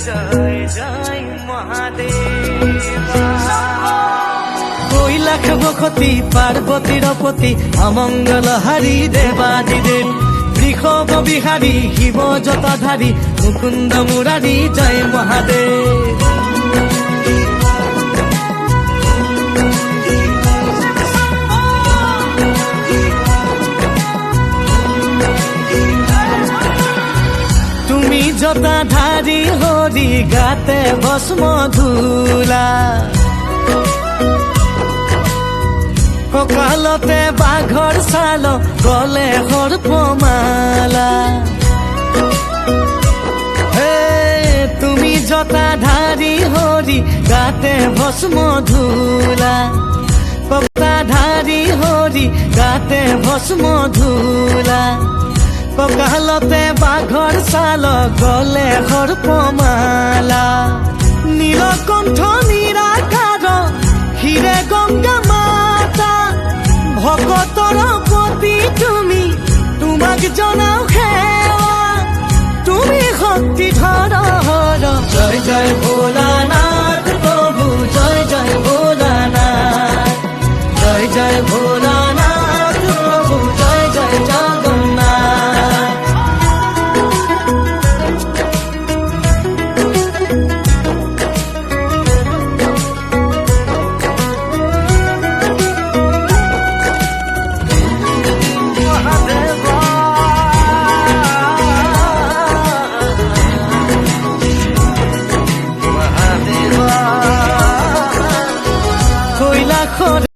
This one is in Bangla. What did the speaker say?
জয় জয় মহাদেবা। কৈলাস বসতি পার্বতীর পতি অমঙ্গল হারি দেবাদিদেব বৃষভ বিহারী শিব জটাধারী মুকুন্দ মুরারি জয় মহাদেব। তুমি জটাধারী হরি গাতে ভস্ম ধূলা কঁকালতে বাঘৰ ছাল গলে সৰ্পমালা। হে তুমি জটাধাৰী হৰি গাতে ভস্ম ধূলা জটাধাৰী হৰি গাতে ভস্ম ধূলা কঁকালতে বাঘৰ ছাল গলে সৰ্পমালা। নীলকণ্ঠ নিৰাকাৰ হিৰে গংগা ভকতৰ পতি তুমি তোমাক জনাও সেৱা তুমি শক্তি ধৰ জয় জয় ভোলানাথ।